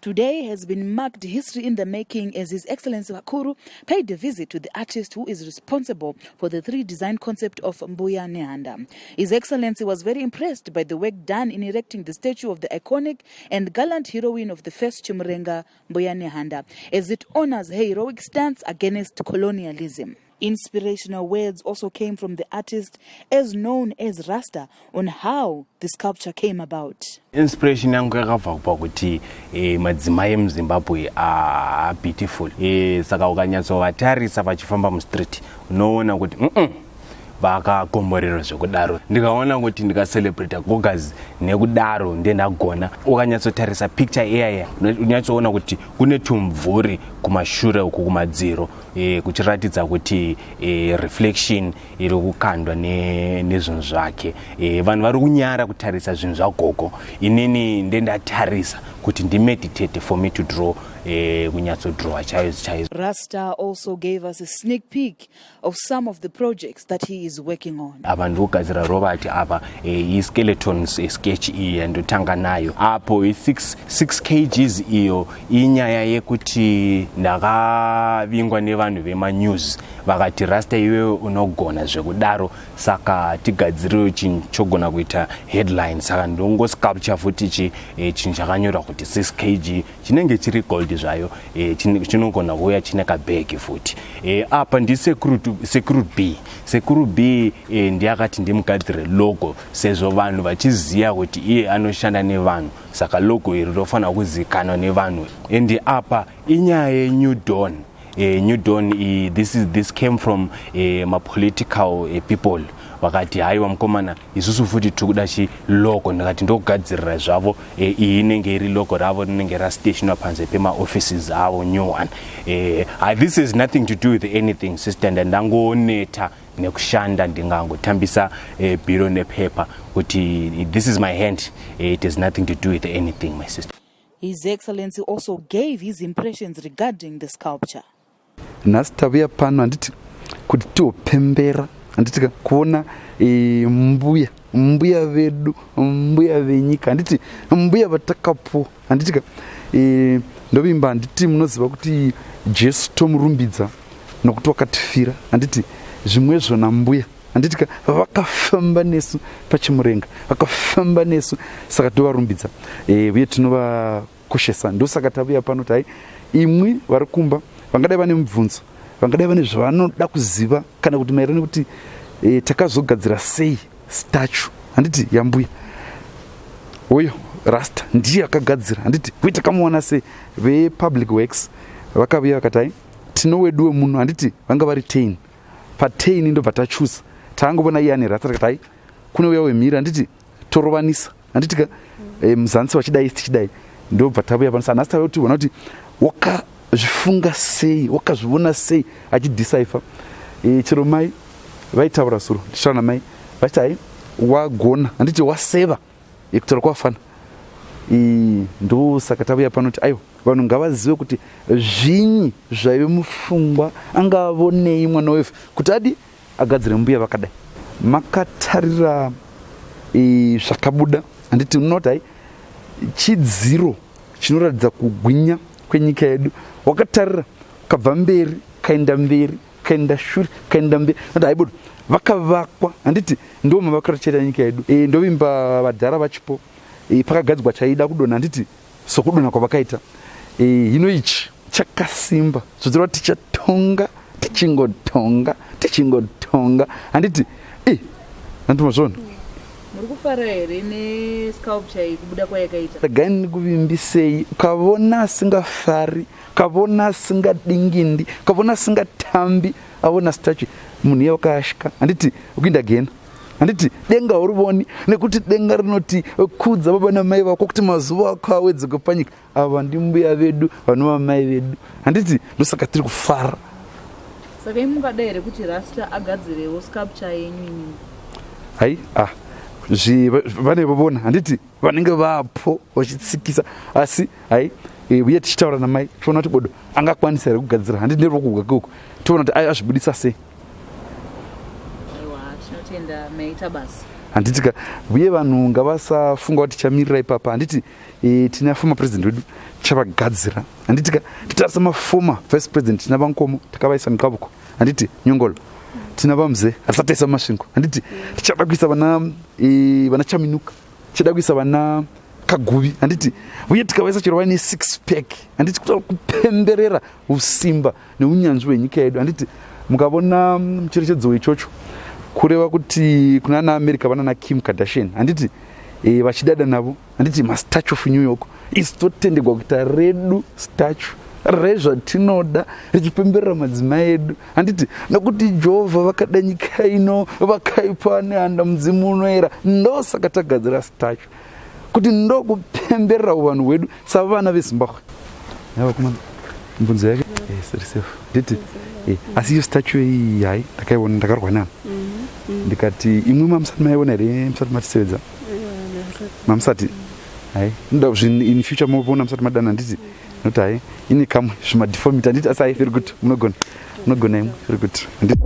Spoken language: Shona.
Today has been marked history in the making as His Excellency Vakuru paid a visit to the artist who is responsible for the 3D design concept of aMbuya Nehanda. His Excellency was very impressed by the work done in erecting the statue of the iconic and gallant heroine of the first Chimurenga, aMbuya Nehanda, as it honors her heroic stance against colonialism. Inspirational words also came from the artist, as known as Rasta, on how the sculpture came about. Inspiration yangu yakabva kuti madzimai emuZimbabwe are beautiful. Saka ukanyatsovatarisa vachifamba mustreet unoona kuti vakakomborera zvekudaro. Ndikaona kuti ndikacelebrate gogazi nekudaro ndendagona. Ukanyatsotarisa picture iyaya unyatsoona kuti kune tumvuri kumashure uku kumadziro kuchiratidza kuti reflection iri kukandwa nezvinhu zvake. Vanhu vari kunyara kutarisa zvinhu zvagogo. Inini ndendatarisa kuti ndimeditate for me to draw kunyatsodraw chaizo. Rasta also gave us a sneak peek of some of the projects that he is working on. Apa ndogadzira robot apa skeletons sketch iyi ndotanga nayo. Apo 6 kgs iyo inyaya yekuti ndakavingwa nevanhu vemanews vakati Rasta iwewe unogona zvekudaro, saka tigadziriwo chinhu chogona kuita headline. Saka ndongosculpture futi chinhu chakanyorwa kuti 6 kg chinenge chiri gold zvayo, chinogona kuuya chine kabhegi futi. Apa Sekuru B ndiyakati ndimugadzire logo sezvo vanhu vachiziva kuti iye anoshanda nevanhu, saka logo iri rofana kuzikanwa nevanhu. And apa inyaya yeNew Dawn. New Dawn, this came from my political people. Vakati haiwa mukomana isusu futi tikuda logo, ndakati ndogadzirira zvavo iyi inenge iri logo ravo rinenge rastationwa panze pema offices avo new one. This has nothing to do with anything, sister. Ndangoneta nekushanda ndingangotambisa biro nepaper kuti this is my hand, it has nothing to do with anything, my sister. His Excellency also gave his impressions regarding the sculpture. Nastaviya pano handiti kuti topembera, handiti kuona mbuya vedu, mbuya venyika, handiti mbuya vatakapo, handiti ndovimba handiti munoziva kuti Jesu tomurumbidza nokuti wakatifira, handiti zvimwezvo nambuya, handiti vakafamba nesu pachimurenga, vakafamba nesu, saka tovarumbidza uye tinovakoshesa. Ndosaka tavuya pano kuti imwi vari kumba vangadai vane mubvunzo, vangadai vane zvavanoda kuziva kana kuti maererano kuti takazogadzira sei statue, handiti yaMbuya. Uyo Rasta ndiye akagadzira, handiti kuita kamuona sei vepublic works vakavuya vakati tinowedu wemunhu, handiti vanga vari 10 pa10 ndobva tachusa. Taangovona iye ane Rasta takati kune uya wemhiri, handiti torovanisa, handiti muzansi wachidai tichidai, ndobva tavuya pano. Saka nhasi tauya kuti ona kuti wakazvifunga sei, wakazviona sei achidecipher. Chero mai vaitaura suro, ndichitaura namai vachiti wagona, handiti waseva kutaura kwafana. Ndosaka tavuya pano kuti aiwa vanhu ngavazive kuti zvinyi zvaive mupfungwa angavonei mwana wefu kuti agadzire mbuya vakadai. Makatarira zvakabuda, handiti unoti chidziro chinoratidza kugwinya kwenyika yedu. Wakatarira kabva mberi kaenda mberi kaenda shure kaenda mberi, haibudu vakavakwa, handiti ndo mavakatochera nyika yedu. Ndovimba vadhara vachipo pakagadzwa chaida kudonha, handiti sokudonha kwavakaita. Hino ichi chakasimba zvotoreva tichatonga tichingotonga, handiti handimazvona. Muri kufara here nesculpture iyi kubuda kwayakaita? Tagaini kuvimbisei, ukavona asingafari, ukavona asingadingindi, ukavona asingatambi, avona statue munhu iye wakashika, handiti ukuinda gena, handiti denga urivoni, nekuti denga rinoti kudza baba namai vako kuti mazuva ako awedzeke panyika. Ava ndimbuya vedu, vanova mai vedu, handiti ndosaka tiri kufara. Saka imungadai here kuti Rasta agadzirewo sculpture yenyu inini? Vane vavona, handiti vanenge vapo vachitsikisa, asi uye tichitaura namai toona kuti bodo angakwanisa here kugadzira, handiti nerokubwa koko toona kuti azvibudisa sei. Tinotenda maita basi. handitika uye vanhu ngavasafunga kuti tichamirira ipapa. Handiti tina former president wedu chavagadzira. Handitika titarisa mafoma vice president tina vankomo takavaisa mukavuko. Handiti nyongolo tina vamze hatisataisa masvingo. Handiti tichada kuisa vana chaminuka, tichada kuisa vana kaguvi. Handiti uye tikavaisa chero vaine 6 pack. Handiti kutaura kupemberera usimba neunyanzvi hwenyika yedu. Handiti mukavona mucherechedzo wechocho kureva kuti kuna naAmerica vana naKim Kardashian. Handiti vachidada navo. Handiti mastatue of New York isitotendegwa kuti redu statue rezvatinoda richipemberera madzimai edu. Handiti nokuti Jehovha vakada nyika ino vakaipa nehanda mudzimu unoera, ndosaka tagadzira statue kuti ndokupemberera uvanhu hwedu savana veZimbabwe. Yavakomana mbunzo yake nditi asi iyo statue iyi hai ndakaiona ndakarwa nayo. Ndikati imwe mamusati maiona here musati matisevedza mamusati hai ndoda in future mopona musati madana. Handiti noti hai ine kamwe zvimadeformity. Handiti asi hai very good munogona imwe very good. Handiti